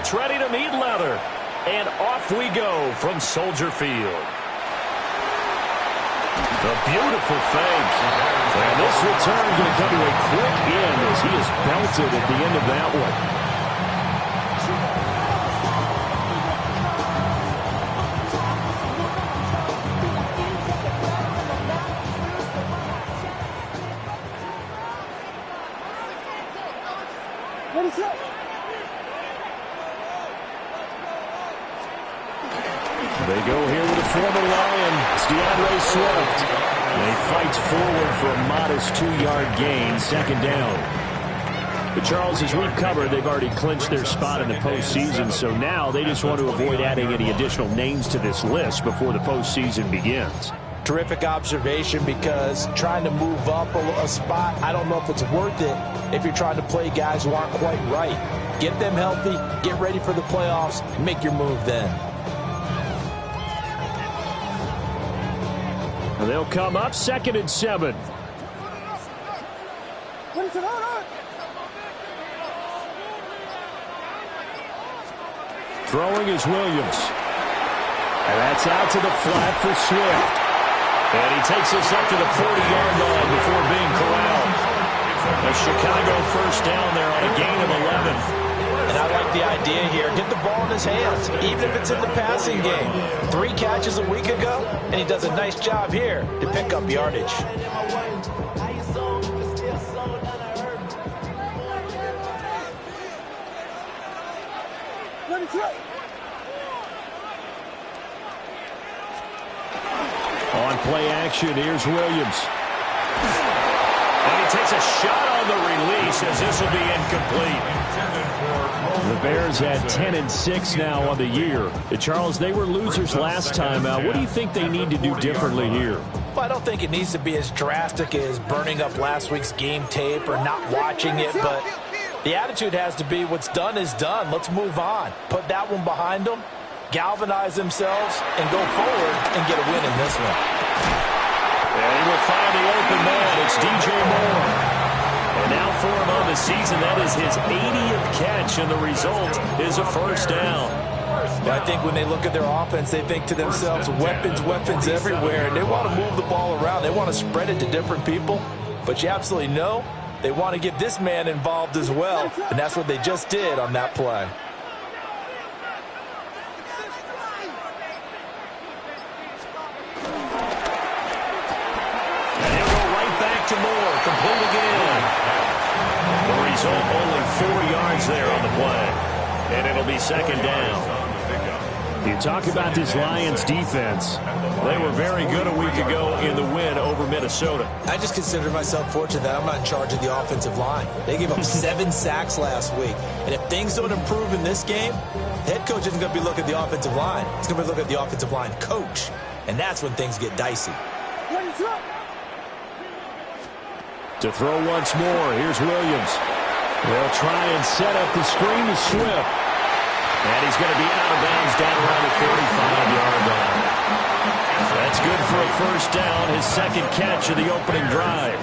gets ready to meet leather. And off we go from Soldier Field. The beautiful fake. And this return going to come to a quick end as he is belted at the end of that one. They go here with a former Lion. It's DeAndre Swift. And he fights forward for a modest 2-yard gain, second down. But Charles, as we've covered, they've already clinched their spot in the postseason, so now they just want to avoid adding any additional names to this list before the postseason begins. Terrific observation, because trying to move up a spot, I don't know if it's worth it if you're trying to play guys who aren't quite right. Get them healthy, get ready for the playoffs, make your move then. They'll come up 2nd and 7. Throwing is Williams. And that's out to the flat for Swift. And he takes us up to the 40-yard line before being corralled. A Chicago first down there on a gain of 11. And I like the idea here. Get the ball in his hands, even if it's in the passing game. 3 catches a week ago, and he does a nice job here to pick up yardage. On play action, here's Williams. And he takes a shot on the release as this will be incomplete. The Bears at 10 and 6 now on the year. Charles, they were losers last time out. What do you think they need to do differently here? Well, I don't think it needs to be as drastic as burning up last week's game tape or not watching it, but the attitude has to be what's done is done. Let's move on. Put that one behind them, galvanize themselves, and go forward and get a win in this one. And he will find the open man. It's DJ Moore. And now for him on the season, that is his 80th catch, and the result is a first down. I think when they look at their offense, they think to themselves, weapons, weapons everywhere, and they want to move the ball around. They want to spread it to different people, but you absolutely know they want to get this man involved as well, and that's what they just did on that play. And he'll go right back to Moore, complete again. The result, only 4 yards there on the play. And it'll be second down. You talk about this Lions defense. They were very good a week ago in the win over Minnesota. I just consider myself fortunate that I'm not in charge of the offensive line. They gave up 7 sacks last week. And if things don't improve in this game, the head coach isn't going to be looking at the offensive line. He's going to be looking at the offensive line coach. And that's when things get dicey. To throw once more, here's Williams. They'll try and set up the screen to Swift. And he's going to be out of bounds down around the 35-yard line. That's good for a first down, his second catch of the opening drive.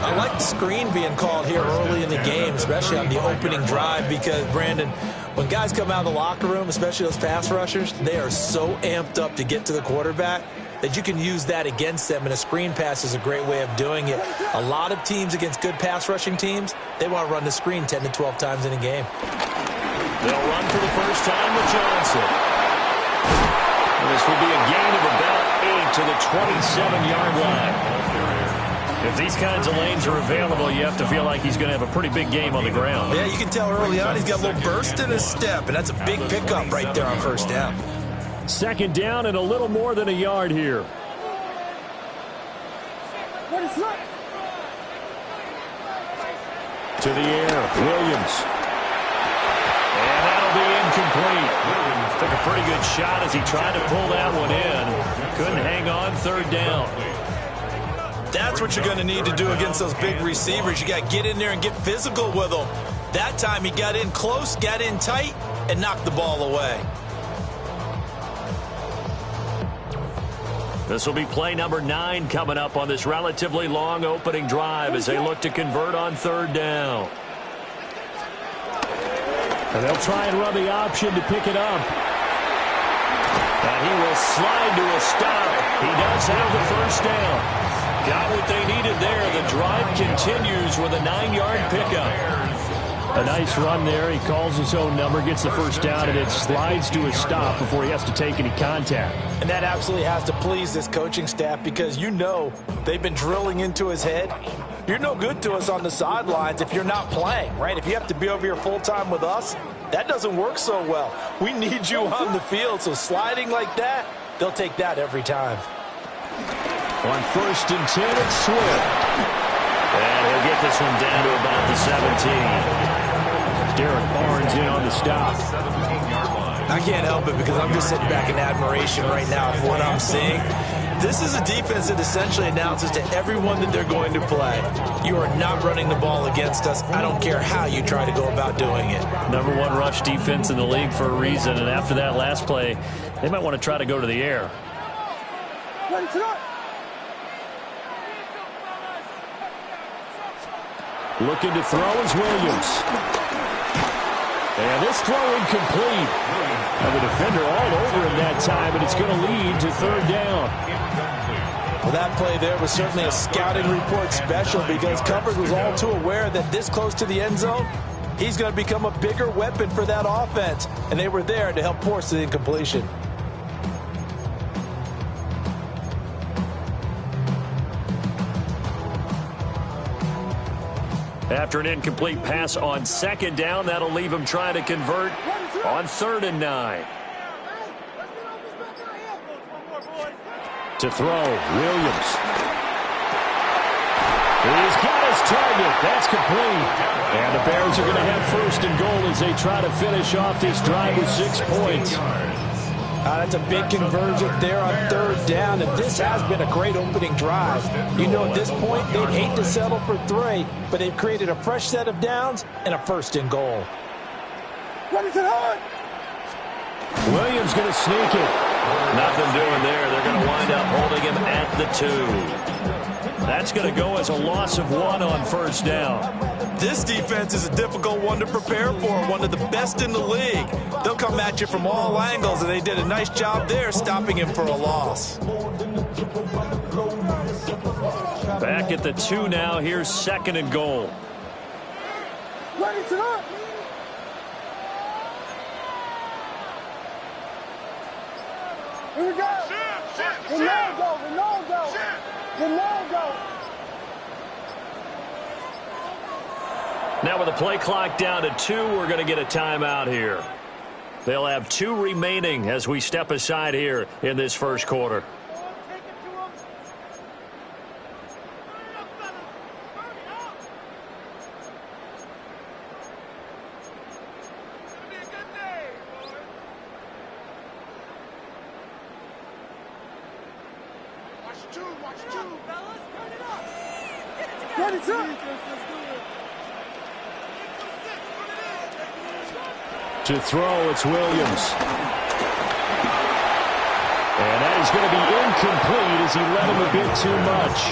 I like the screen being called here early in the game, especially on the opening drive, because, Brandon, when guys come out of the locker room, especially those pass rushers, they are so amped up to get to the quarterback that you can use that against them, and a screen pass is a great way of doing it. A lot of teams against good pass rushing teams, they want to run the screen 10 to 12 times in a game. They'll run for the first time with Johnson. And this will be a gain of about 8 to the 27-yard line. If these kinds of lanes are available, you have to feel like he's going to have a pretty big game on the ground. Yeah, you can tell early on he's got a little burst in his step, and that's a big pickup right there on first down. Second down and a little more than a yard here. To the air, Williams. And that'll be incomplete. Took a pretty good shot as he tried to pull that one in. Couldn't hang on, third down. That's what you're going to need to do against those big receivers. You got to get in there and get physical with them. That time he got in close, got in tight, and knocked the ball away. This will be play number 9 coming up on this relatively long opening drive as they look to convert on third down. And they'll try and run the option to pick it up. And he will slide to a stop. He does have the first down. Got what they needed there. The drive continues with a 9-yard pickup. A nice run there. He calls his own number, gets the first down, and it slides to a stop before he has to take any contact. And that absolutely has to please this coaching staff because you know they've been drilling into his head. You're no good to us on the sidelines if you're not playing, right? If you have to be over here full-time with us, that doesn't work so well. We need you on the field, so sliding like that, they'll take that every time. On 1st and 10, it's Swift. And he'll get this one down to about the 17. Derek Barnes in on the stop. I can't help it because I'm just sitting back in admiration right now for what I'm seeing. This is a defense that essentially announces to everyone that they're going to play, you are not running the ball against us. I don't care how you try to go about doing it. Number 1 rush defense in the league for a reason, and after that last play, they might want to try to go to the air. Looking to throw is Williams. And this throw incomplete. And the defender all over him that time, and it's going to lead to 3rd down. Well, that play there was certainly a scouting report special because coverage was all too aware that this close to the end zone, he's going to become a bigger weapon for that offense. And they were there to help force the incompletion. After an incomplete pass on 2nd down, that'll leave him trying to convert on 3rd and 9. To throw, Williams. He's got his target. That's complete. And the Bears are going to have 1st and goal as they try to finish off this drive with 6 points. That's a big conversion there on 3rd down, and this has been a great opening drive. You know, at this point, they'd hate to settle for 3, but they've created a fresh set of downs and a 1st and goal. Williams going to sneak it. Nothing doing there. They're going to wind up holding him at the 2. That's going to go as a loss of 1 on 1st down. This defense is a difficult one to prepare for, one of the best in the league. They'll come at you from all angles, and they did a nice job there stopping him for a loss. Back at the 2 now. Here's 2nd and goal. Here we go. Ronaldo. Now with the play clock down to 2, we're going to get a timeout here. They'll have 2 remaining as we step aside here in this 1st quarter. To throw, it's Williams. And that is going to be incomplete as he let him a bit too much.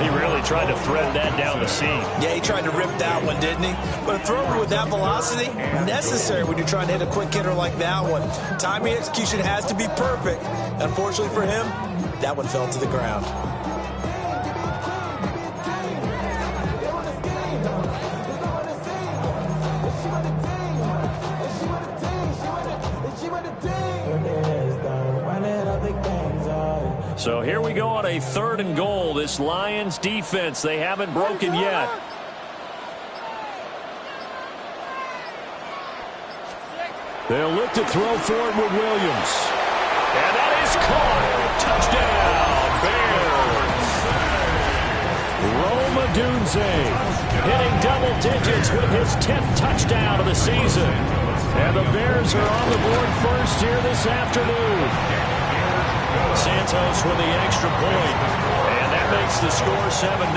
He really tried to thread that down the seam. Yeah, he tried to rip that one, didn't he? But a throw with that velocity, necessary when you're trying to hit a quick hitter like that one. Timing execution has to be perfect. Unfortunately for him, that one fell to the ground. So here we go on a 3rd and goal. This Lions defense, they haven't broken yet. They'll look to throw for it with Williams. And that is caught. Touchdown, Bears. Rome Odunze hitting double digits with his 10th touchdown of the season. And the Bears are on the board first here this afternoon. Santos with the extra point, and that makes the score 7-0.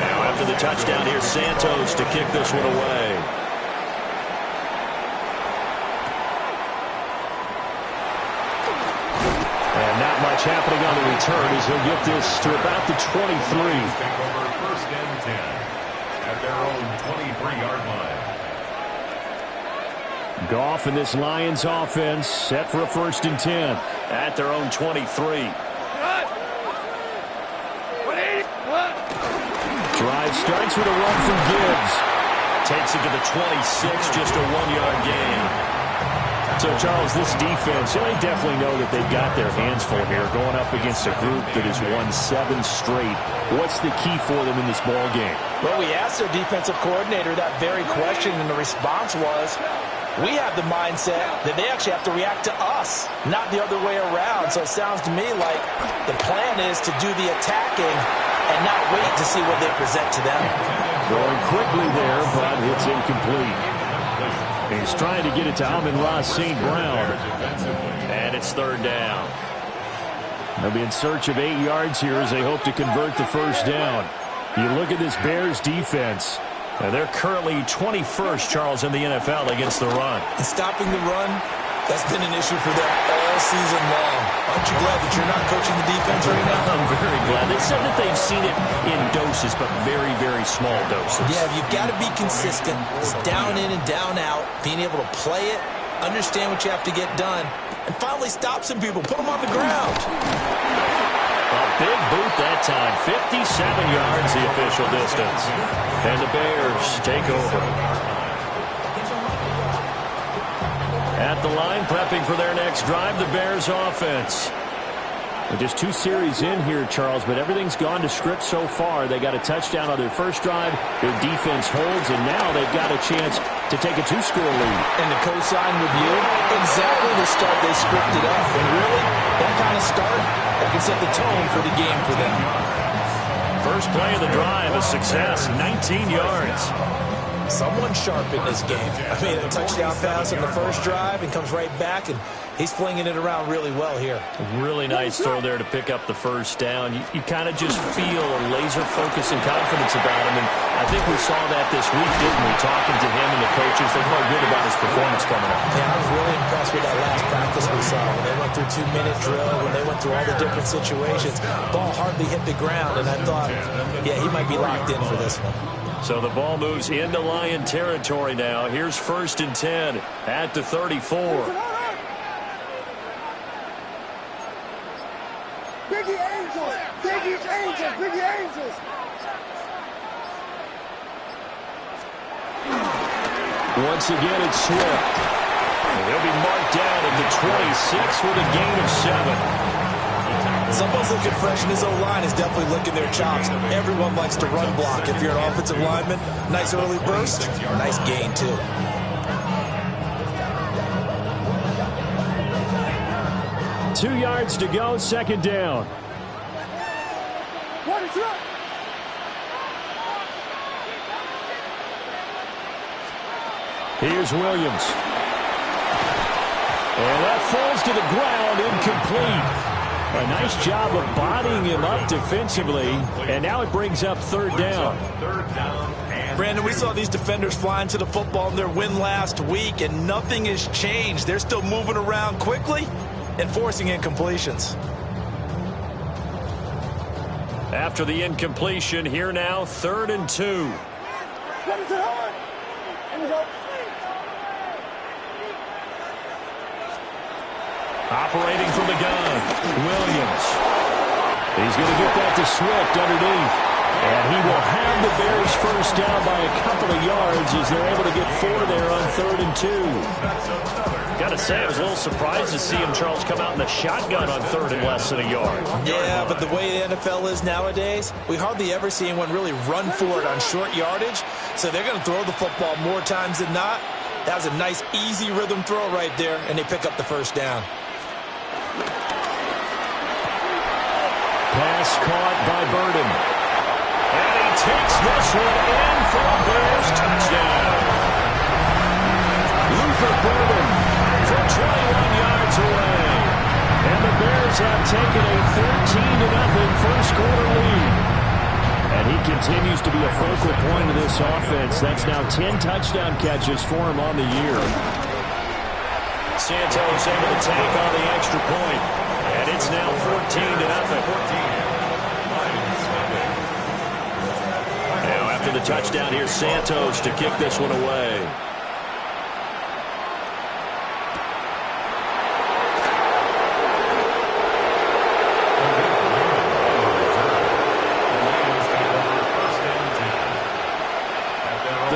Now after the touchdown, here's Santos to kick this one away. And not much happening on the return as he'll get this to about the 23. Take over 1st and 10 at their own 23-yard line. Goff and this Lions offense set for a 1st and 10 at their own 23. Drive starts with a run from Gibbs. Takes it to the 26, just a 1-yard gain. So, Charles, this defense, they definitely know that they've got their hands full here going up against a group that has won 7 straight. What's the key for them in this ball game? Well, we asked their defensive coordinator that very question, and the response was, we have the mindset that they actually have to react to us, not the other way around. So it sounds to me like the plan is to do the attacking and not wait to see what they present to them. Going quickly there, but it's incomplete. He's trying to get it to Amon-Ra St. Brown. And it's 3rd down. They'll be in search of 8 yards here as they hope to convert the 1st down. You look at this Bears defense. They're currently 21st, Charles, in the NFL against the run. And stopping the run, that's been an issue for them all season long. Aren't you glad that you're not coaching the defense right now? I'm very glad. They said that they've seen it in doses, but very, very small doses. Yeah, you've got to be consistent. It's down in and down out, being able to play it, understand what you have to get done, and finally stop some people, put them on the ground. A big boot that time, 57 yards the official distance. And the Bears take over. At the line, prepping for their next drive, the Bears offense. Just 2 series in here, Charles, but everything's gone to script so far. They got a touchdown on their first drive. Their defense holds, and now they've got a chance to take a 2-score lead. And the co-sign with you, exactly the start they scripted up. And really, that kind of start, that can set the tone for the game for them. First play of the drive, a success, 19 yards. Someone sharp in this game. I mean, a touchdown pass on the first drive and comes right back, and he's flinging it around really well here. Really nice throw there to pick up the 1st down. You kind of just feel a laser focus and confidence about him, and I think we saw that this week, didn't we? Talking to him and the coaches, they felt good about his performance coming up. Yeah, I was really impressed with that last practice we saw. When they went through 2-minute drill, when they went through all the different situations, ball hardly hit the ground, and I thought, yeah, he might be locked in for this one. So the ball moves into Lion territory now. Here's 1st and 10 at the 34. Biggie Angels! Biggie's Angels! Biggie Angels! Once again, it's Swift. He'll be marked down at the 26 with a gain of 7. Someone's looking fresh, and his O-line is definitely licking their chops. Everyone likes to run block. If you're an offensive lineman, nice early burst, nice gain, too. Two yards to go, 2nd down. Here's Williams. And that falls to the ground, incomplete. A nice job of bodying him up defensively, and now it brings up 3rd down. Brandon, we saw these defenders flying to the football in their win last week, and nothing has changed. They're still moving around quickly and forcing incompletions. After the incompletion, here now, 3rd and 2. Operating from the gun, Williams. He's going to get that to Swift underneath. And he will have the Bears 1st down by a couple of yards as they're able to get 4 there on 3rd and 2. Got to say, I was a little surprised to see him, Charles, come out in the shotgun on 3rd and less than a yard. Yeah, but the way the NFL is nowadays, we hardly ever see anyone really run for it on short yardage. So they're going to throw the football more times than not. That was a nice, easy rhythm throw right there, and they pick up the 1st down. Pass caught by Burden. And he takes this one in for a Bears touchdown. Luther Burden for 21 yards away. And the Bears have taken a 13-0 first-quarter lead. And he continues to be a focal point of this offense. That's now 10 touchdown catches for him on the year. Santos able to take on the extra point. And it's now 14-0. Now after the touchdown, here's Santos to kick this one away.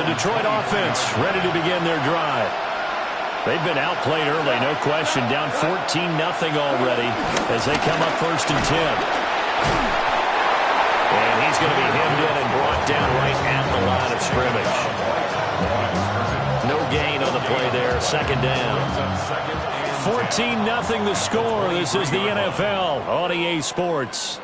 Detroit offense ready to begin their drive. They've been outplayed early, no question. Down 14-0 already as they come up 1st and 10. And he's going to be hemmed in and brought down right at the line of scrimmage. No gain on the play there. 2nd down. 14-0 the score. This is the NFL on EA Sports.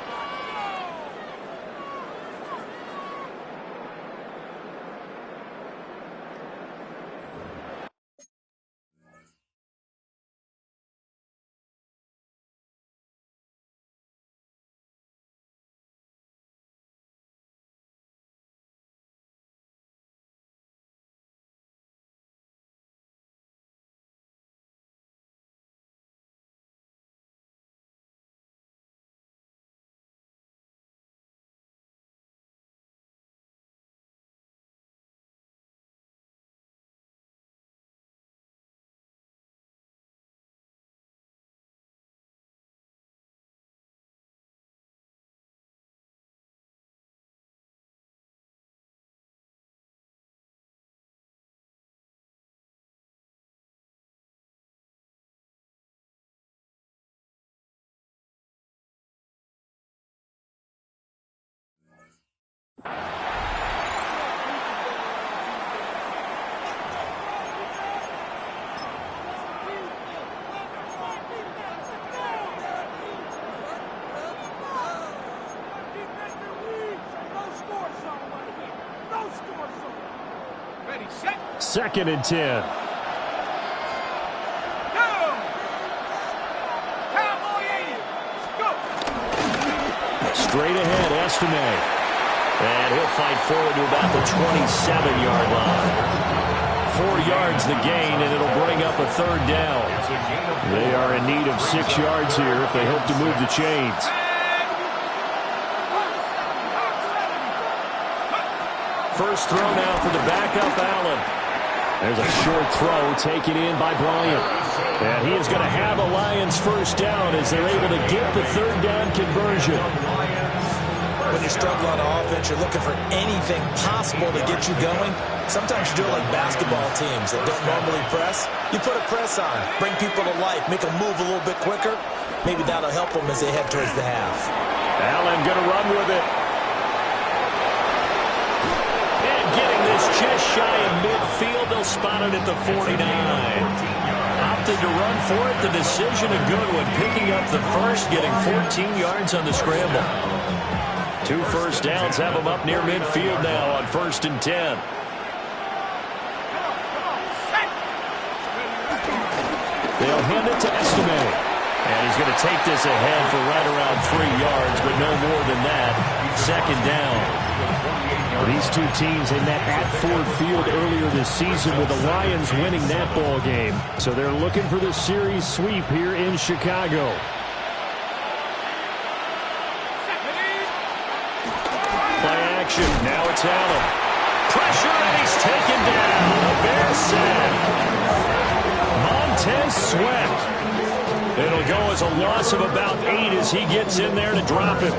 Second and 10. Straight ahead, Estime. And he'll fight forward to about the 27-yard line. 4 yards the gain, and it'll bring up a 3rd down. They are in need of 6 yards here if they hope to move the chains. First throw now for the backup, Allen. There's a short throw taken in by Bryant. And he is going to have a Lions first down as they're able to get the 3rd down conversion. When you struggle on offense, you're looking for anything possible to get you going. Sometimes you do it like basketball teams that don't normally press. You put a press on, bring people to life, make them move a little bit quicker. Maybe that'll help them as they head towards the half. Allen going to run with it. And getting this just shy of midfield, they'll spot it at the 49. Opted to run for it. The decision a good one, picking up the first, getting 14 yards on the scramble. 2 first downs have them up near midfield now on 1st and 10. They'll hand it to Estime. And he's going to take this ahead for right around 3 yards, but no more than that. 2nd down. These two teams, they met at Ford Field earlier this season with the Lions winning that ball game. So they're looking for the series sweep here in Chicago. Play action. Now it's Allen. Pressure, and he's taken down. The Bears sack. Montez Sweat. It'll go as a loss of about 8 as he gets in there to drop it.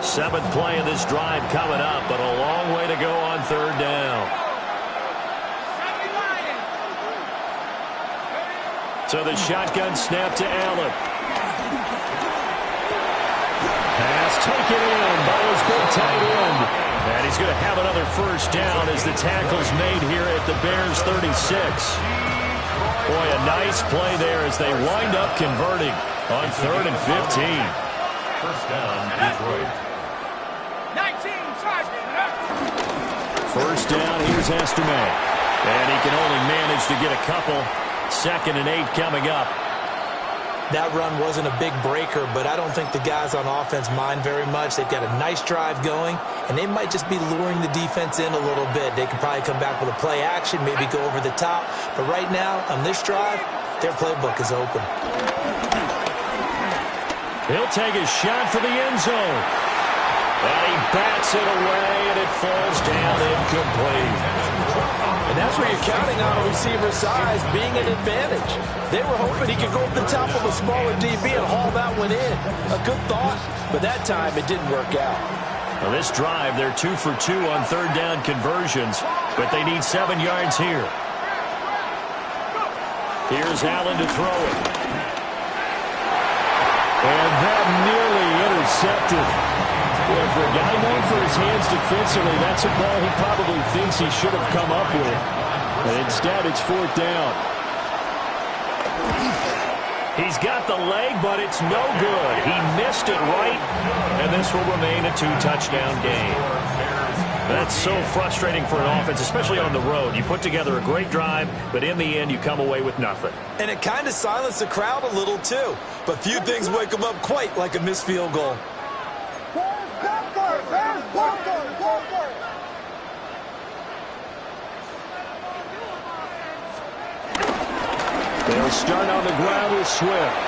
Seventh play of this drive coming up, but a long way to go on 3rd down. So the shotgun snap to Allen. Pass taken in by his big tight end. And he's going to have another first down as the tackle's made here at the Bears 36. Boy, a nice play there as they wind up converting on 3rd and 15. First down, Detroit. First down, here's Estime. And he can only manage to get a couple. 2nd and 8 coming up. That run wasn't a big breaker, but I don't think the guys on offense mind very much. They've got a nice drive going, and they might just be luring the defense in a little bit. They could probably come back with a play action, maybe go over the top. But right now, on this drive, their playbook is open. He'll take a shot for the end zone. And he bats it away, and it falls down incomplete. And that's where you're counting on a receiver's size being an advantage. They were hoping he could go over the top of a smaller DB and haul that one in. A good thought, but that time it didn't work out. Well, this drive, they're 2 for 2 on third down conversions, but they need 7 yards here. Here's Allen to throw it. And that nearly intercepted. Well, for a guy known for his hands defensively, that's a ball he probably thinks he should have come up with. But instead, it's 4th down. He's got the leg, but it's no good. He missed it right, and this will remain a 2-touchdown game. That's so frustrating for an offense, especially on the road. You put together a great drive, but in the end, you come away with nothing. And it kind of silenced the crowd a little, too. But few things wake them up quite like a missed field goal. They'll start on the ground with Swift.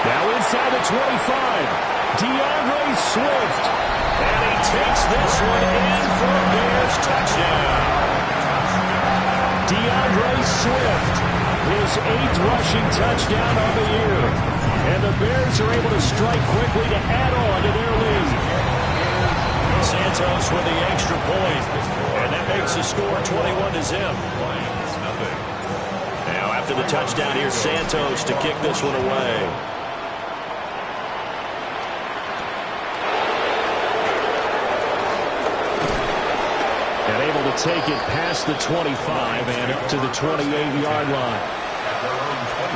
Now inside the 25, DeAndre Swift. And he takes this one in for a Bears touchdown. DeAndre Swift, his 8th rushing touchdown on the year. And the Bears are able to strike quickly to add on to their lead. Santos with the extra point. And that makes the score 21-0. Now after the touchdown, here's Santos to kick this one away. And able to take it past the 25 and up to the 28-yard line.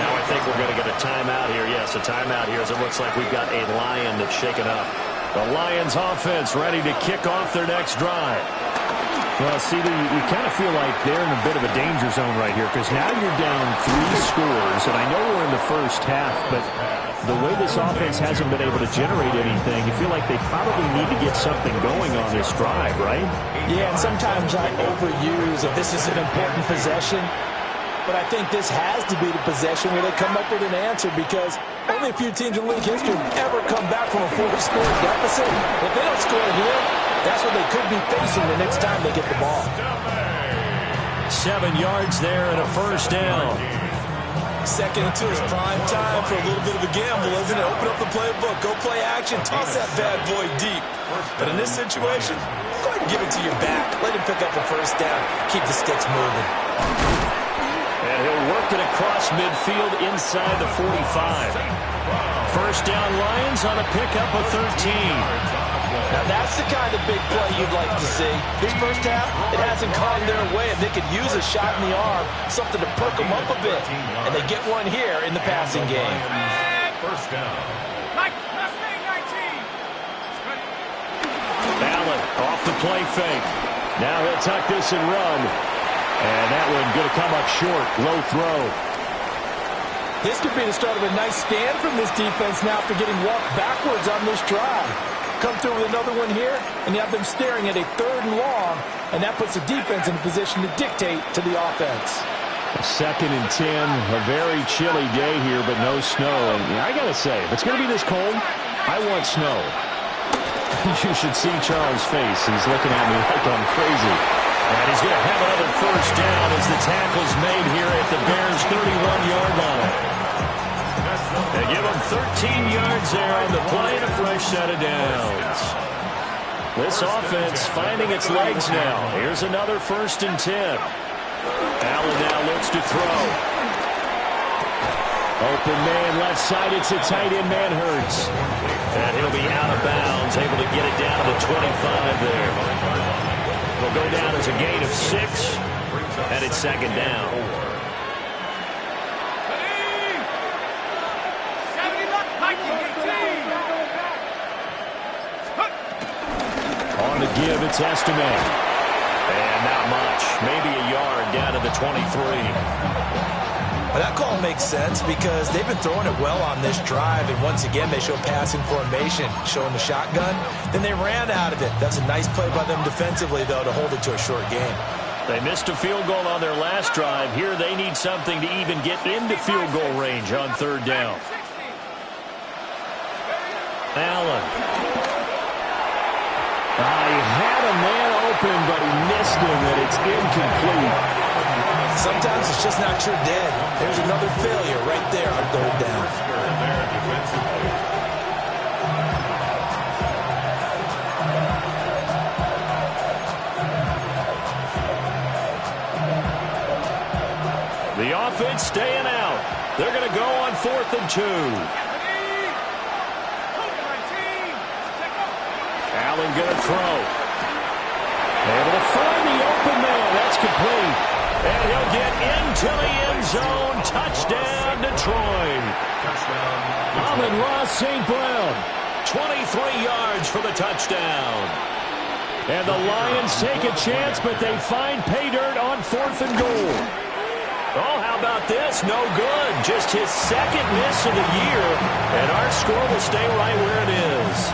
Now I think we're going to get a timeout here. Yes, a timeout here as it looks like we've got a Lion that's shaken up. The Lions offense ready to kick off their next drive. Well, see, you kind of feel like they're in a bit of a danger zone right here because now you're down 3 scores, and I know we're in the first half, but the way this offense hasn't been able to generate anything, you feel like they probably need to get something going on this drive, right? Yeah, and sometimes I overuse if this is an important possession, but I think this has to be the possession where they come up with an answer because only a few teams in league history ever come back from a 4-score deficit. If they don't score here, that's what they could be facing the next time they get the ball. 7 yards there and a first down. 2nd and 2 is prime time for a little bit of a gamble, isn't it? Open up the playbook, go play action, toss that bad boy deep. But in this situation, go ahead and give it to your back. Let him pick up a first down. Keep the sticks moving. And he'll work it across midfield inside the 45. First down Lions on a pickup of 13. Now that's the kind of big play you'd like to see. This first half, it hasn't gone their way, and they could use a shot in the arm, something to perk them up a bit. And they get one here in the passing game. First down. Allen off the play fake. Now he'll tuck this and run. And that one going to come up short. Low throw. This could be the start of a nice stand from this defense now after getting walked backwards on this drive. Come through with another one here, and you have them staring at a 3rd and long, and that puts the defense in a position to dictate to the offense. 2nd and 10, a very chilly day here, but no snow. And I got to say, if it's going to be this cold, I want snow. You should see Charles' face. He's looking at me like I'm crazy. And he's going to have another first down as the tackle's made here at the Bears' 31-yard line. They give him 13 yards there on the play and a fresh set of downs. This offense finding its legs now. Here's another 1st and 10. Allen now looks to throw. Open man left side. It's a tight end man Hurts. And he'll be out of bounds, able to get it down to the 25 there. Will go down as a gain of 6. And it's 2nd down. On the give, it's Estime. And not much. Maybe a yard down to the 23. Well, that call makes sense because they've been throwing it well on this drive, and once again they show passing formation, showing the shotgun. Then they ran out of it. That's a nice play by them defensively, though, to hold it to a short game. They missed a field goal on their last drive. Here they need something to even get into field goal range on 3rd down. Allen. He had a man open, but he missed him, and it's incomplete. Sometimes it's just not your dead. There's another failure right there on third down. The offense staying out. They're going to go on 4th and 2. Allen going to throw. Able to find the open man. That's complete. And he'll get into the end zone. Touchdown, Detroit. Amon-Ra St. Brown. 23 yards for the touchdown. And the Lions take a chance, but they find pay dirt on 4th and goal. Oh, how about this? No good. Just his second miss of the year. And our score will stay right where it is.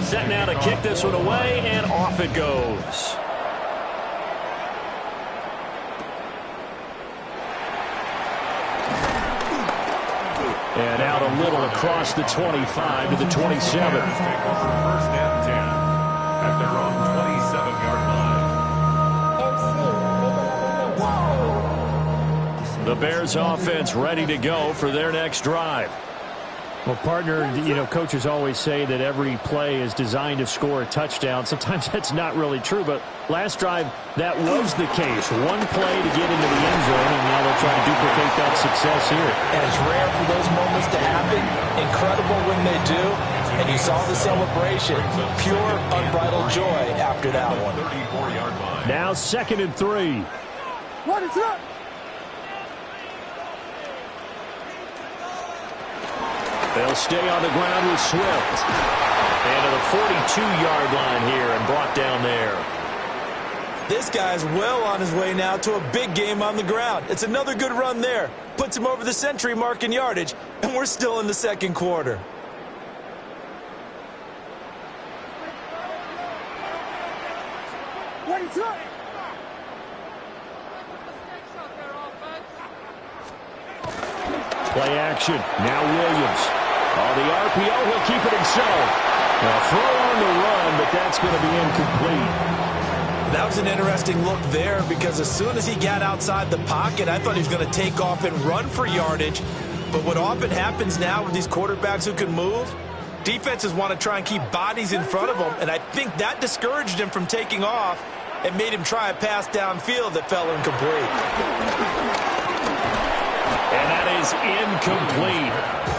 Set now to kick this one away, and off it goes. And out a little across the 25 to the 27. First and 10 at their own 27-yard line. The Bears offense ready to go for their next drive. Well, partner, coaches always say that every play is designed to score a touchdown. Sometimes that's not really true, but last drive, that was the case. One play to get into the end zone, and now they'll try to duplicate that success here. And it's rare for those moments to happen. Incredible when they do. And you saw the celebration. Pure, unbridled joy after that one. 34-yard line. Now 2nd and 3. What is up? They'll stay on the ground with Swift. And to the 42-yard line here and brought down there. This guy's well on his way now to a big game on the ground. It's another good run there. Puts him over the century mark in yardage, and we're still in the second quarter. What is up? Play action. Now Williams. Oh, the RPO, he'll keep it himself. Now throw on the run, but that's going to be incomplete. That was an interesting look there because as soon as he got outside the pocket, I thought he was going to take off and run for yardage. But what often happens now with these quarterbacks who can move, defenses want to try and keep bodies in front of them, and I think that discouraged him from taking off and made him try a pass downfield that fell incomplete. And that is incomplete.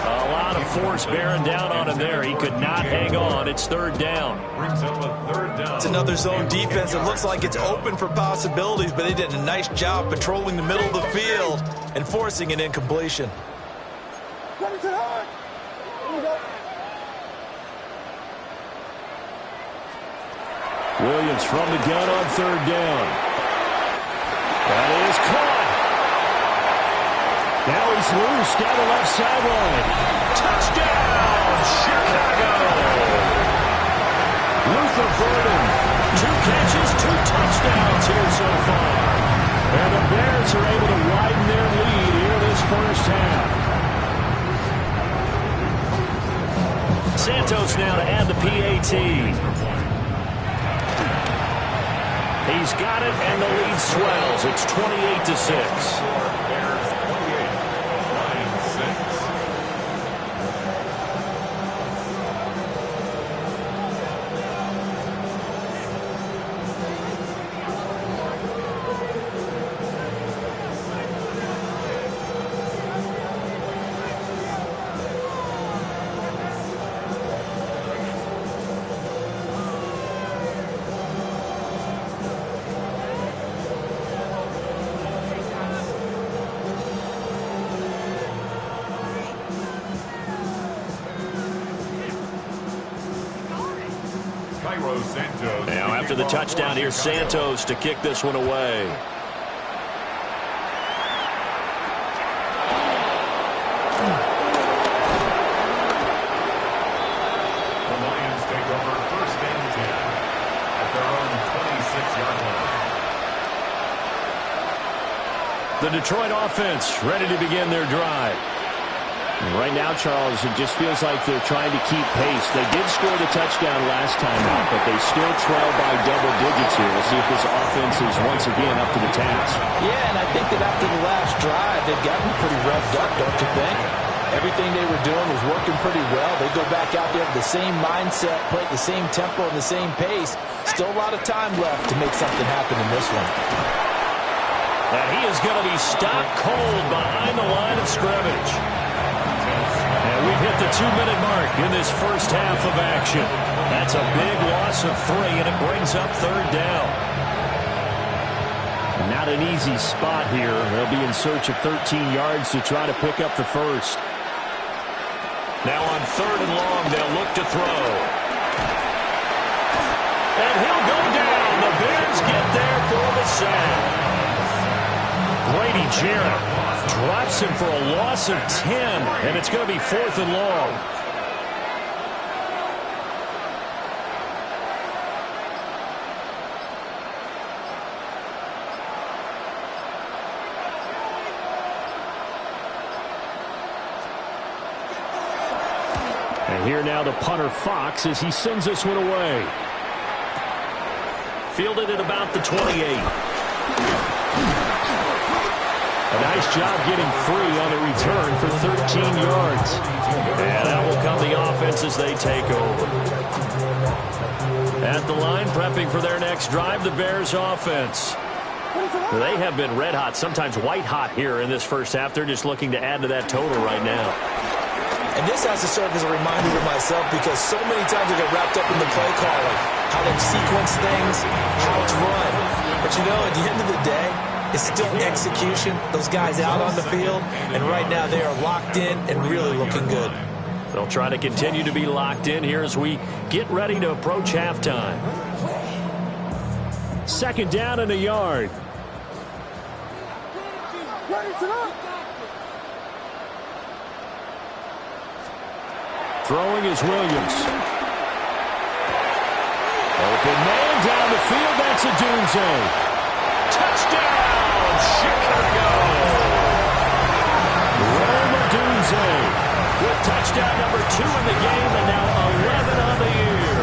A lot of force bearing down on him there. He could not hang on. It's 3rd down. Brings up a 3rd down. It's another zone defense. It looks like it's open for possibilities, but they did a nice job patrolling the middle of the field and forcing an incompletion. What is it hard? Williams from the gun on 3rd down. That is caught. Now he's loose down the left sideline. Touchdown, Chicago! Luther Burden, 2 catches, 2 touchdowns here so far. And the Bears are able to widen their lead here this first half. Santos now to add the PAT. He's got it, and the lead swells. It's 28-6. Carlos Santos. Now after the touchdown, here's Santos to kick this one away. The Lions take over 1st and 10 at their own 26-yard line. The Detroit offense ready to begin their drive. And right now, Charles, it just feels like they're trying to keep pace. They did score the touchdown last time out, but they still trail by double digits here. We'll see if this offense is once again up to the task. Yeah, and I think that after the last drive, they've gotten pretty revved up, don't you think? Everything they were doing was working pretty well. They go back out there with the same mindset, play at the same tempo and the same pace. Still a lot of time left to make something happen in this one. And he is going to be stopped cold behind the line of scrimmage. And we've hit the 2-minute mark in this first half of action. That's a big loss of 3, and it brings up 3rd down. Not an easy spot here. They'll be in search of 13 yards to try to pick up the first. Now on 3rd and long, they'll look to throw. And he'll go down. The Bears get there for the sack. Grady Jarrett drops him for a loss of 10, and it's going to be 4th and long. And here now the punter Fox as he sends this one away. Fielded at about the 28. A nice job getting free on the return for 13 yards. And out will come the offense as they take over. At the line, prepping for their next drive, the Bears offense. They have been red hot, sometimes white hot here in this first half. They're just looking to add to that total right now. And this has to serve as a reminder to myself because so many times I get wrapped up in the play calling, how they sequence things, how it's run. But you know, at the end of the day, it's still execution. Those guys out on the field, and right now they are locked in and really looking good. They'll try to continue to be locked in here as we get ready to approach halftime. 2nd down and a yard. Throwing is Williams. Open man down the field. That's a Dunze. Touchdown, Chicago! Rome Odunze With touchdown number 2 in the game and now 11 on the year.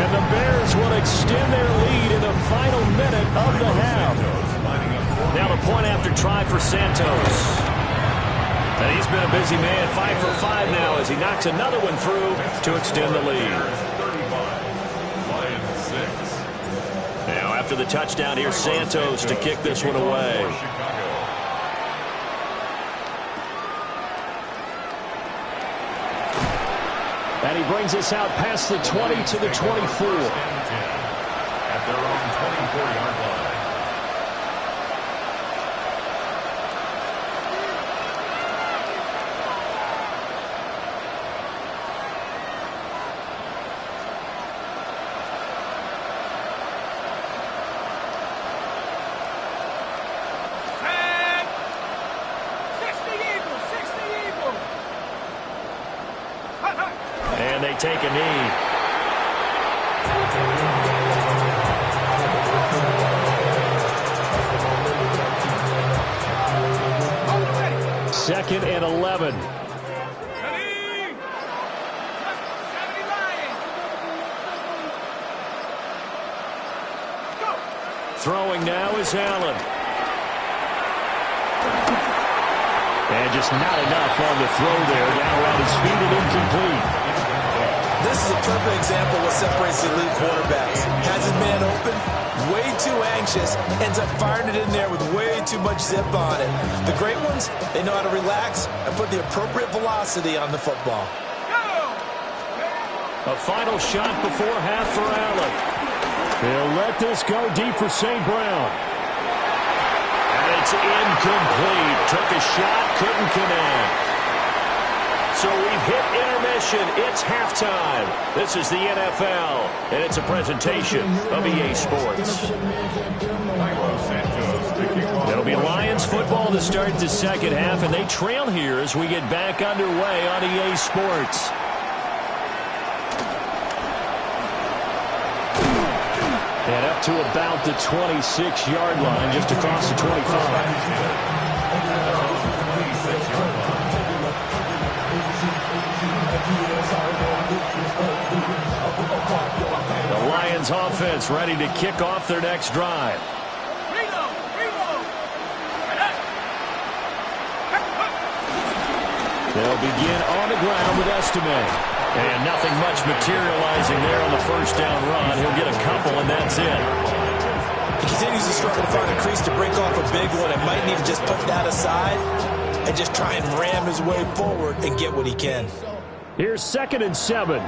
And the Bears will extend their lead in the final minute of the half. Now the point after try for Santos. And he's been a busy man, 5 for 5 now as he knocks another one through to extend the lead. Now after the touchdown, here's Santos to kick this one away. And he brings us out past the 20 to the 24. At their own 24-yard line. And they take a knee. Second and 11. Throwing now is Allen. And just not enough on the throw there. Down around his feet and incomplete. This is a perfect example of what separates the elite quarterbacks. Has his man open, way too anxious, ends up firing it in there with way too much zip on it. The great ones, they know how to relax and put the appropriate velocity on the football. A final shot before half for Allen. They'll let this go deep for St. Brown. And it's incomplete. Took a shot, couldn't connect. So we've hit intermission. It's halftime. This is the NFL, and it's a presentation of EA Sports. It'll be Lions football to start the second half, and they trail here as we get back underway on EA Sports. And up to about the 26-yard line, just across the 25. The Lions offense ready to kick off their next drive. They'll begin on the ground with Estime. And nothing much materializing there on the first down run. He'll get a couple, and that's it. He continues to struggle to find a crease to break off a big one, and might need to just put that aside and just try and ram his way forward and get what he can. Here's 2nd and 7.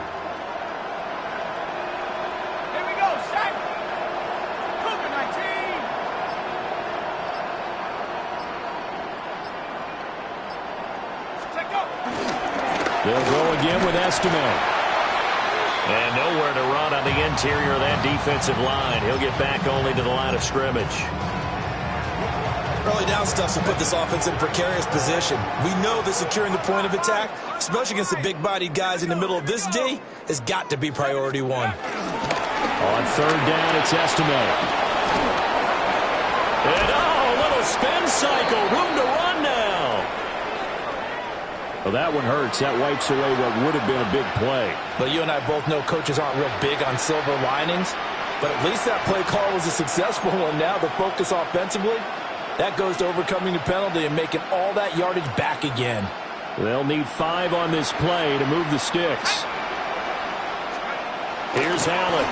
They'll go again with Estime. And nowhere to run on the interior of that defensive line. He'll get back only to the line of scrimmage. Early down stuff will put this offense in a precarious position. We know that securing the point of attack, especially against the big-bodied guys in the middle of this D, has got to be priority one. On 3rd down, it's Estime. And a little spin cycle. Room to run now. Well, that one hurts. That wipes away what would have been a big play. But you and I both know coaches aren't real big on silver linings. But at least that play call was a successful one. Now the focus offensively, that goes to overcoming the penalty and making all that yardage back again. They'll need 5 on this play to move the sticks. Here's Allen.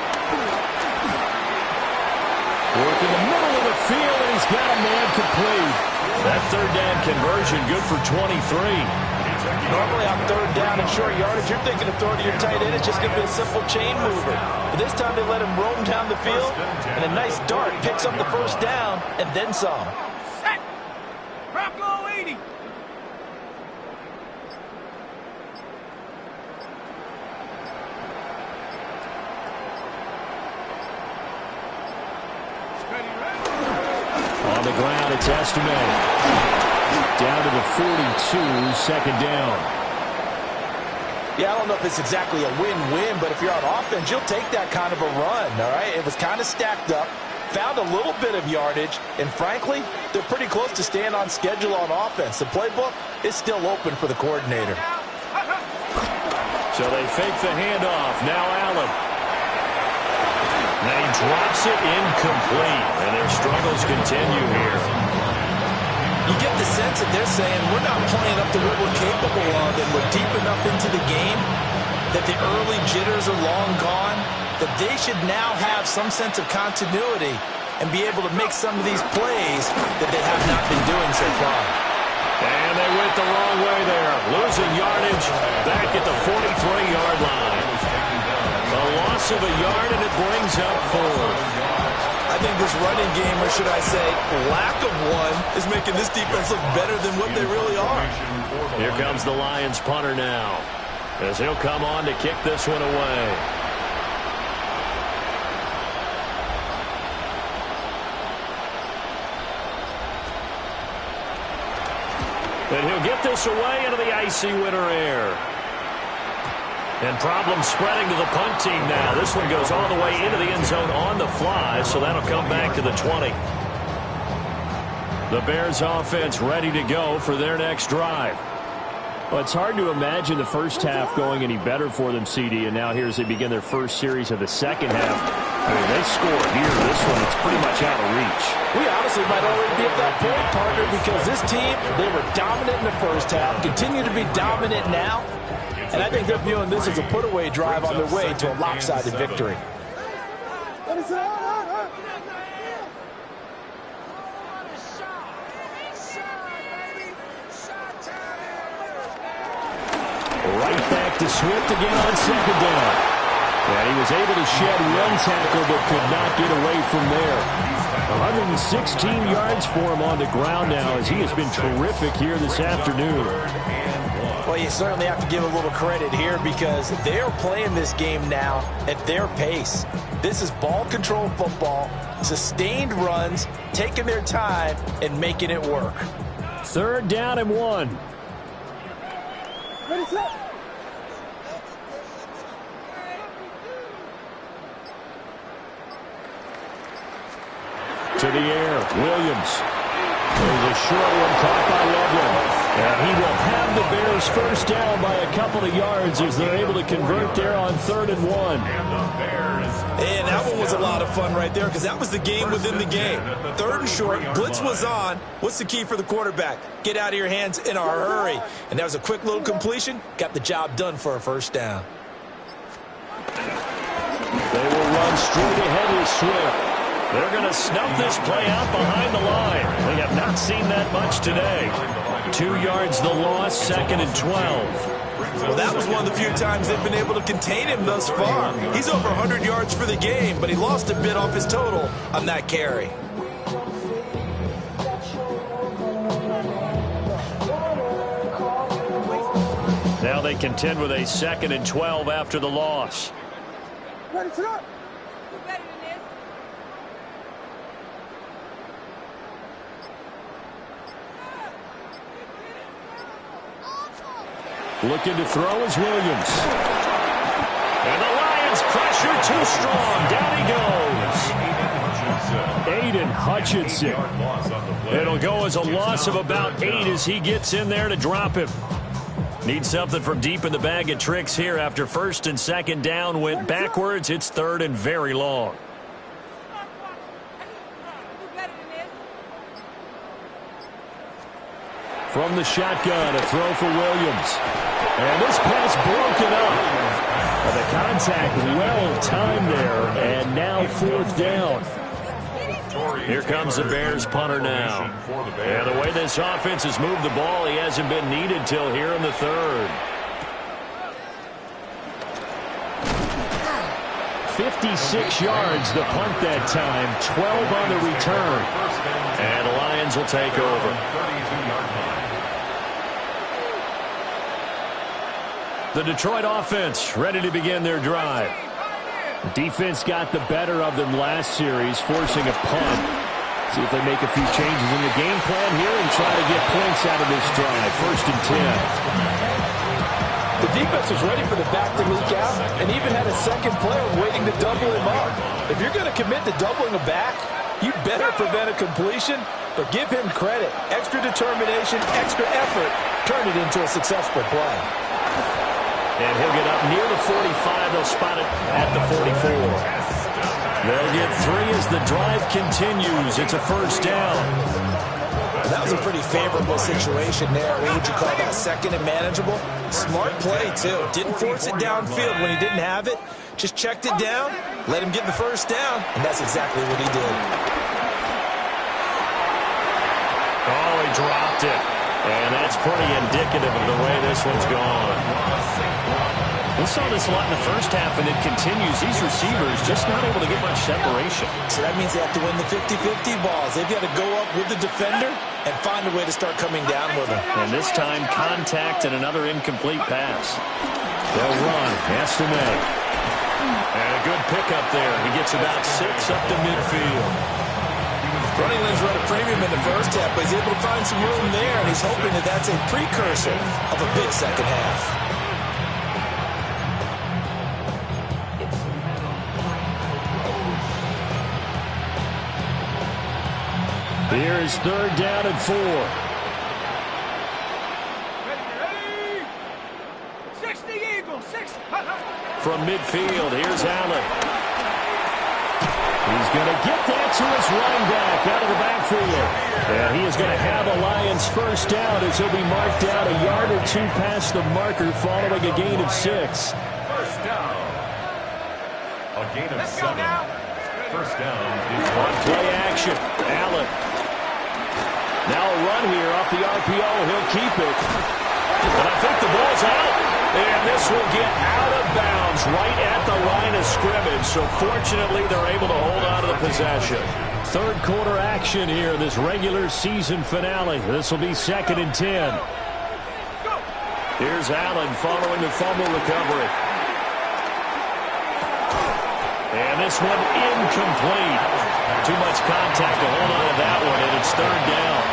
Working the middle of the field, and he's got a man complete. That 3rd down conversion good for 23. Normally on 3rd down and short yardage, you're thinking of throwing to your tight end. It's just going to be a simple chain mover. But this time they let him roam down the field, and a nice dart picks up the 1st down and then some. Set. Bronco 80. On the ground, it's Estime. Down to the 42, 2nd down. Yeah, I don't know if it's exactly a win-win, but if you're on offense, you'll take that kind of a run, all right? It was kind of stacked up, found a little bit of yardage, and frankly, they're pretty close to staying on schedule on offense. The playbook is still open for the coordinator. So they fake the handoff. Now Allen. And he drops it incomplete, and their struggles continue here. You get the sense that they're saying we're not playing up to what we're capable of, and we're deep enough into the game that the early jitters are long gone, that they should now have some sense of continuity and be able to make some of these plays that they have not been doing so far. And they went the wrong way there. Losing yardage back at the 43-yard line. A loss of a yard, and it brings up 4. I think this running game, or should I say lack of one, is making this defense look better than what they really are. Here comes the Lions punter now, as he'll come on to kick this one away. And he'll get this away into the icy winter air. And problems spreading to the punt team now. This one goes all the way into the end zone on the fly, so that'll come back to the 20. The Bears offense ready to go for their next drive. Well, it's hard to imagine the first half going any better for them, CD, and now here as they begin their first series of the second half. I mean, they score here. This one, it's pretty much out of reach. We honestly might already be at that point, partner, because this team, they were dominant in the first half, continue to be dominant now. And I think they're viewing this as a put-away drive on their way to a lopsided victory. Right back to Swift again on 2nd down. And he was able to shed one tackle but could not get away from there. 116 yards for him on the ground now as he has been terrific here this afternoon. Well, Well, you certainly have to give a little credit here because they're playing this game now at their pace. This is ball control football, sustained runs, taking their time, and making it work. 3rd down and 1. Ready, set. To the air, Williams. There's a short one caught by Loveland. And he will have the Bears first down by a couple of yards as they're able to convert there on 3rd and 1. And that one was a lot of fun right there because that was the game within the game. 3rd and short, blitz was on. What's the key for the quarterback? Get out of your hands in a hurry. And that was a quick little completion. Got the job done for a first down. They will run straight ahead with Swift. They're going to snuff this play out behind the line. We have not seen that much today. 2 yards the loss, 2nd and 12. Well, that was one of the few times they've been able to contain him thus far. He's over 100 yards for the game, but he lost a bit off his total on that carry. Now they contend with a 2nd and 12 after the loss. Ready, set. Looking to throw is Williams. And the Lions pressure too strong. Down he goes. Aiden Hutchinson. It'll go as a loss of about 8 as he gets in there to drop him. Need something from deep in the bag of tricks here after 1st and 2nd down went backwards. It's 3rd and very long. From the shotgun, a throw for Williams. And this pass broken up. The contact well-timed there, and now 4th down. Here comes the Bears punter now. And the way this offense has moved the ball, he hasn't been needed till here in the 3rd. 56 yards the punt that time, 12 on the return. And the Lions will take over. The Detroit offense ready to begin their drive. Defense got the better of them last series, forcing a punt. See if they make a few changes in the game plan here and try to get points out of this drive. 1st and 10. The defense was ready for the back to leak out and even had a second player waiting to double him up. If you're going to commit to doubling a back, you better prevent a completion, but give him credit. Extra determination, extra effort, turn it into a successful play. And he'll get up near the 45. They'll spot it at the 44. They'll get 3 as the drive continues. It's a 1st down. That was a pretty favorable situation there. What would you call that? 2nd and manageable? Smart play, too. Didn't force it downfield when he didn't have it. Just checked it down, let him get the 1st down, and that's exactly what he did. Oh, he dropped it. And that's pretty indicative of the way this one's gone. We saw this a lot in the first half, and it continues. These receivers just not able to get much separation. So that means they have to win the 50-50 balls. They've got to go up with the defender and find a way to start coming down with him. And this time, contact and another incomplete pass. They'll run. Estime. And a good pickup there. He gets about 6 up to midfield. Running lanes run a premium in the first half, but he's able to find some room there, and he's hoping that that's a precursor of a big second half. Here's 3rd down and 4. Ready. 60 Eagles, 60. From midfield, here's Allen. He's going to get that to his running back out of the backfield. And he is going to have a Lions 1st down as he'll be marked out a yard or 2 past the marker following a gain of 6. 1st down. A gain of 7. 1st down is On play action. Allen. Now a run here off the RPO. He'll keep it. And I think the ball's out. And this will get out of bounds right at the line of scrimmage. So fortunately, they're able to hold on to the possession. 3rd quarter action here, this regular season finale. This will be 2nd and 10. Here's Allen following the fumble recovery. And this one incomplete. Too much contact to hold on to that one, and it's third down.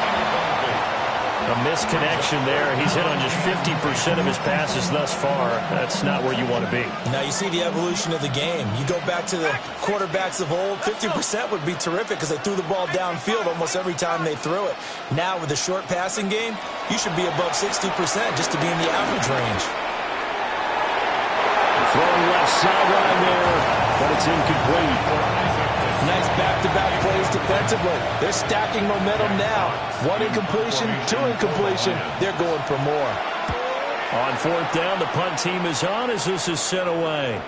A misconnection there. He's hit on just 50% of his passes thus far. That's not where you want to be. Now you see the evolution of the game. You go back to the quarterbacks of old, 50% would be terrific because they threw the ball downfield almost every time they threw it. Now with the short passing game, you should be above 60% just to be in the average range. Throwing left sideline there, but it's incomplete. Nice back-to-back plays defensively. They're stacking momentum now. One incompletion, two incompletion. They're going for more. On fourth down, the punt team is on as this is sent away.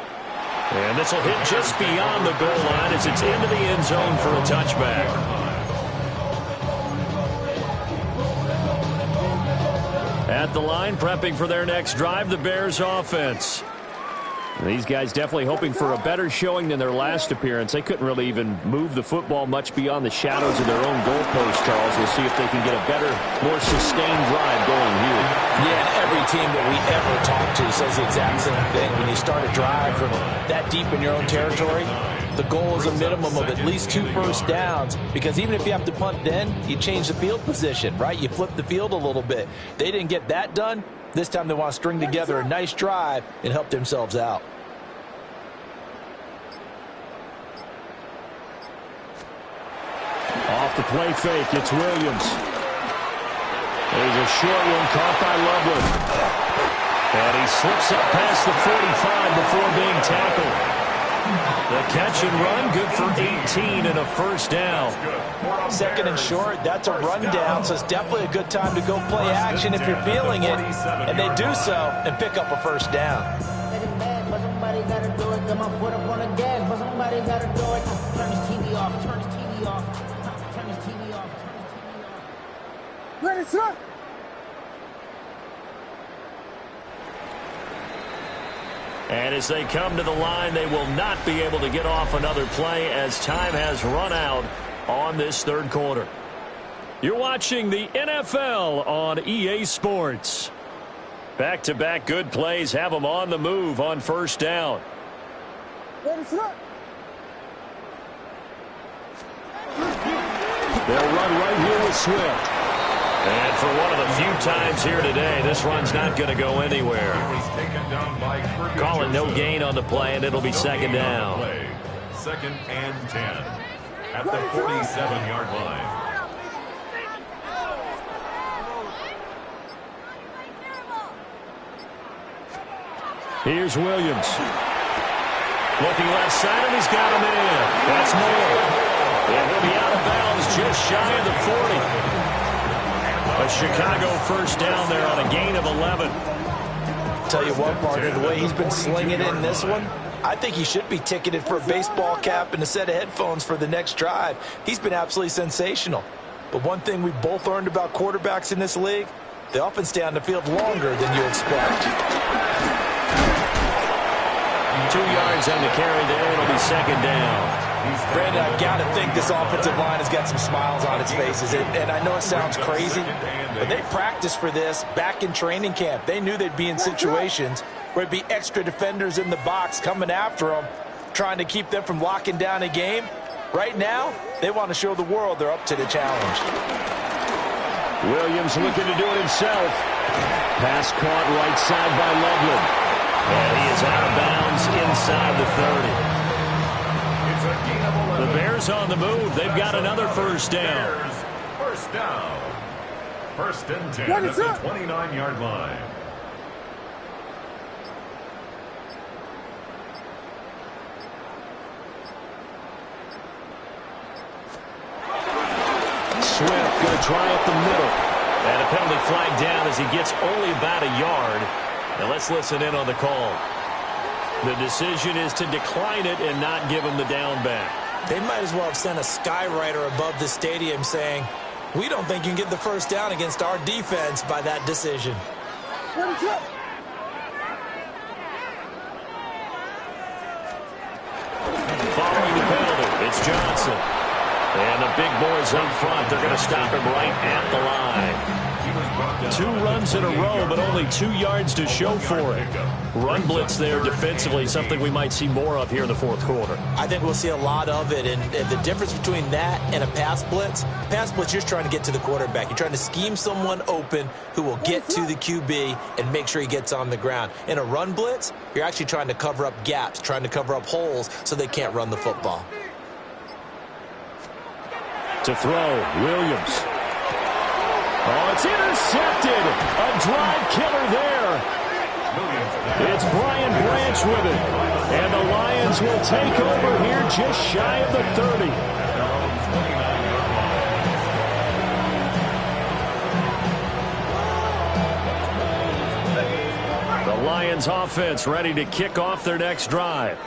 And this will hit just beyond the goal line as it's into the end zone for a touchback. At the line, prepping for their next drive, the Bears offense. These guys definitely hoping for a better showing than their last appearance. They couldn't really even move the football much beyond the shadows of their own goalpost, Charles. We'll see if they can get a better, more sustained drive going here. Yeah, and every team that we ever talk to says the exact same thing. When you start a drive from that deep in your own territory, the goal is a minimum of at least 2 first downs, because even if you have to punt then, you change the field position, right? You flip the field a little bit. They didn't get that done. This time they want to string together a nice drive and help themselves out. Off the play fake, it's Williams. There's a short one caught by Loveland. And he slips up past the 45 before being tackled. The catch and run, good for 18 and a first down. Second and short, that's a rundown, so it's definitely a good time to go play action if you're feeling it. And they do so and pick up a first down. Ready, sir? And as they come to the line, they will not be able to get off another play as time has run out on this third quarter. You're watching the NFL on EA Sports. Back-to-back good plays have them on the move on first down. Ready, sir? They'll run right here with Swift. And for one of the few times here today, this run's not going to go anywhere. Calling no gain on the play, and it'll be second down. Second and 10 at the 47-yard line. Here's Williams. Looking left side, and he's got him in. That's more. And he'll be out of bounds just shy of the 40. A Chicago first down there on a gain of 11. Tell you what, partner, the way he's been slinging it in this one, I think he should be ticketed for a baseball cap and a set of headphones for the next drive. He's been absolutely sensational. But one thing we've both learned about quarterbacks in this league, they often stay on the field longer than you expect. 2 yards on the carry there. It'll be second down. Brandon, I've got to think this offensive line has got some smiles on its faces. And I know it sounds crazy, but they practiced for this back in training camp. They knew they'd be in situations where it'd be extra defenders in the box coming after them, trying to keep them from locking down a game. Right now, they want to show the world they're up to the challenge. Williams looking to do it himself. Pass caught right side by Loveland. And he is out of bounds inside the 30. The Bears on the move. They've got another first down. First down. First and 10 at the 29-yard line. Swift going to try up the middle. And a penalty flag down as he gets only about a yard. Now let's listen in on the call. The decision is to decline it and not give him the down back. They might as well have sent a skywriter above the stadium saying, we don't think you can get the first down against our defense by that decision. Following the penalty, it's Johnson. And the big boys up front, they're going to stop him right at the line. 2 runs in a row, but only 2 yards to show for it. Run blitz there defensively, something we might see more of here in the fourth quarter. I think we'll see a lot of it, and the difference between that and a pass blitz, you're just trying to get to the quarterback. You're trying to scheme someone open who will get to the QB and make sure he gets on the ground. In a run blitz, you're actually trying to cover up gaps, trying to cover up holes so they can't run the football. To throw, Williams. Oh, it's intercepted. A drive killer there. It's Brian Branch with it. And the Lions will take over here just shy of the 30. The Lions offense ready to kick off their next drive.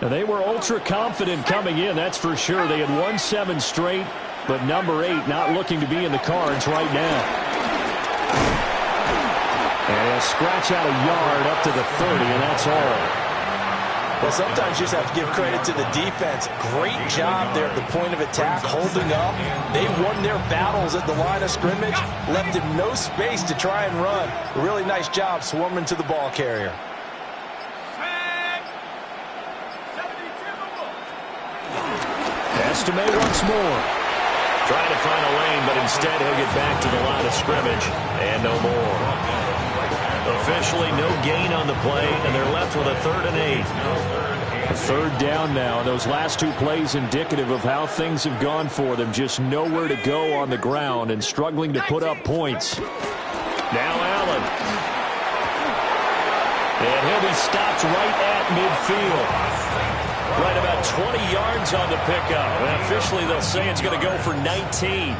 Now, they were ultra confident coming in, that's for sure. They had won 7 straight. But number 8 not looking to be in the cards right now. And he'll scratch out a yard up to the 30, and that's all. Well, sometimes you just have to give credit to the defense. Great job there at the point of attack, holding up. They won their battles at the line of scrimmage, left him no space to try and run. A really nice job swarming to the ball carrier. Estimate once more. Trying to find a lane, but instead he'll get back to the line of scrimmage. And no more. Officially no gain on the play, and they're left with a 3rd and 8. 3rd down now. Those last 2 plays indicative of how things have gone for them. Just nowhere to go on the ground and struggling to put up points. Now Allen. And he'll be stopped right at midfield. Right about 20 yards on the pickup. And officially, they'll say it's going to go for 19.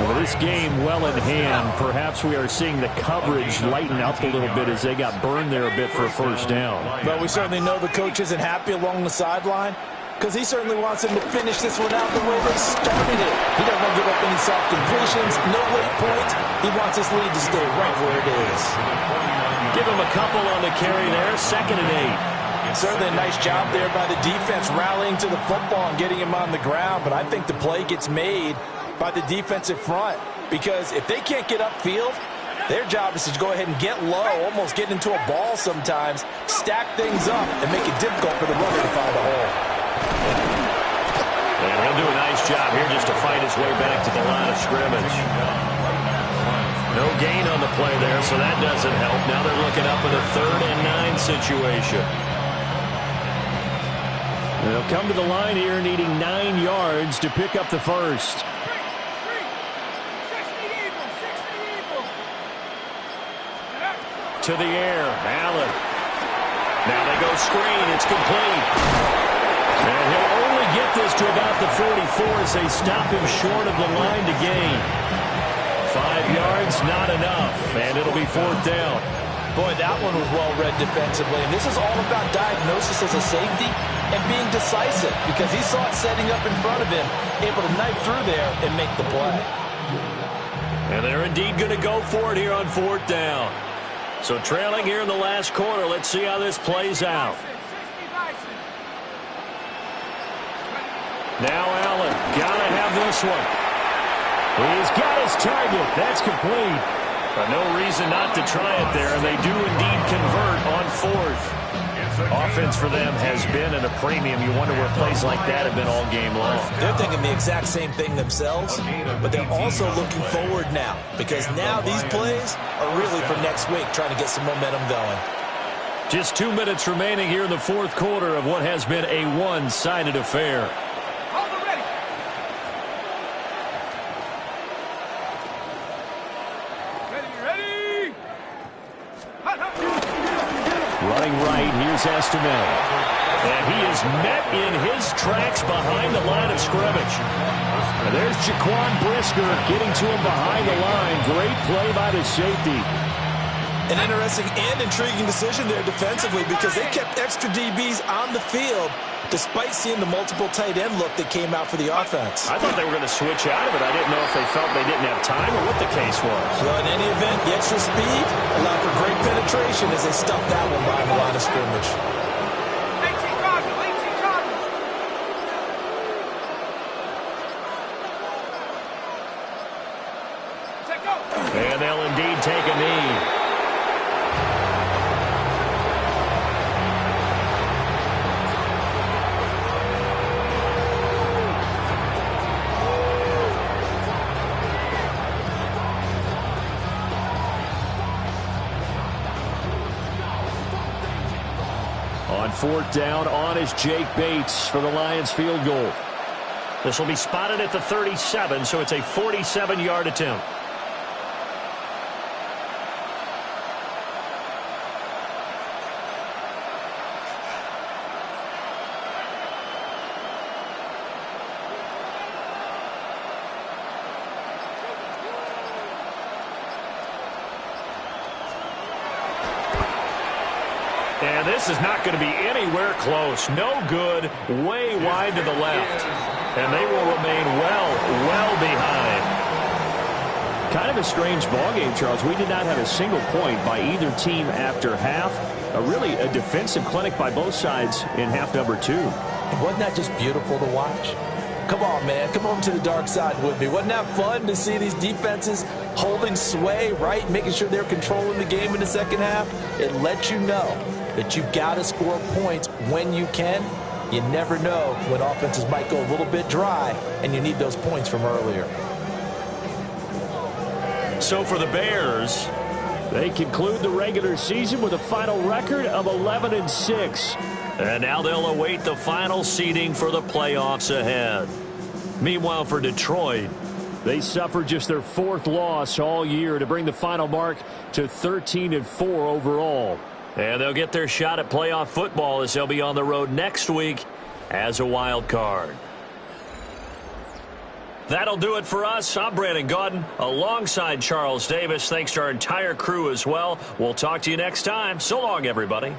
With this game well in hand, perhaps we are seeing the coverage lighten up a little bit as they got burned there a bit for a first down. But we certainly know the coach isn't happy along the sideline because he certainly wants them to finish this one out the way they started it. He doesn't want to give up any soft completions, no late points. He wants this lead to stay right where it is. Give him a couple on the carry there, 2nd and 8. Certainly a nice job there by the defense rallying to the football and getting him on the ground, but I think the play gets made by the defensive front because if they can't get upfield, their job is to go ahead and get low, almost get into a ball sometimes, stack things up, and make it difficult for the runner to find a hole. And he'll do a nice job here just to fight his way back to the line of scrimmage. No gain on the play there, so that doesn't help. Now they're looking up in a 3rd and 9 situation. They'll come to the line here needing 9 yards to pick up the first. To the air, Allen. Now they go screen, it's complete. And he'll only get this to about the 44 as they stop him short of the line to gain. 5 yards, not enough, and it'll be 4th down. Boy, that one was well read defensively, and this is all about diagnosis as a safety and being decisive because he saw it setting up in front of him, able to knife through there and make the play. And they're indeed going to go for it here on 4th down. So trailing here in the last quarter, let's see how this plays out. Now Allen, gotta have this one. He's got his target. That's complete. But no reason not to try it there, and they do indeed convert on 4th. Offense for them has been at a premium. You wonder where plays like that have been all game long. They're thinking the exact same thing themselves, but they're also looking forward now because now these plays are really for next week, trying to get some momentum going. Just 2 minutes remaining here in the 4th quarter of what has been a one-sided affair. Running right, here's Estime. And he is met in his tracks behind the line of scrimmage. And there's Jaquan Brisker getting to him behind the line. Great play by the safety. An interesting and intriguing decision there defensively because they kept extra DBs on the field despite seeing the multiple tight end look that came out for the offense. I thought they were going to switch out of it. I didn't know if they felt they didn't have time or what the case was. Well, in any event, the extra speed allowed for great penetration as they stuffed that one by the line of scrimmage. And they'll indeed take a knee. On fourth down, on is Jake Bates for the Lions field goal. This will be spotted at the 37, so it's a 47-yard attempt. And this is not going to be anywhere close. No good, way wide to the left. And they will remain well behind. Kind of a strange ballgame, Charles. We did not have a single point by either team after half. Really a defensive clinic by both sides in half number 2. Wasn't that just beautiful to watch? Come on, man. Come over to the dark side with me. Wasn't that fun to see these defenses holding sway, right? Making sure they're controlling the game in the second half? It lets you know that you've got to score points when you can. You never know when offenses might go a little bit dry, and you need those points from earlier. So for the Bears, they conclude the regular season with a final record of 11-6. And now they'll await the final seeding for the playoffs ahead. Meanwhile, for Detroit, they suffered just their 4th loss all year to bring the final mark to 13-4 overall. And they'll get their shot at playoff football as they'll be on the road next week as a wild card. That'll do it for us. I'm Brandon Gaudin alongside Charles Davis. Thanks to our entire crew as well. We'll talk to you next time. So long, everybody.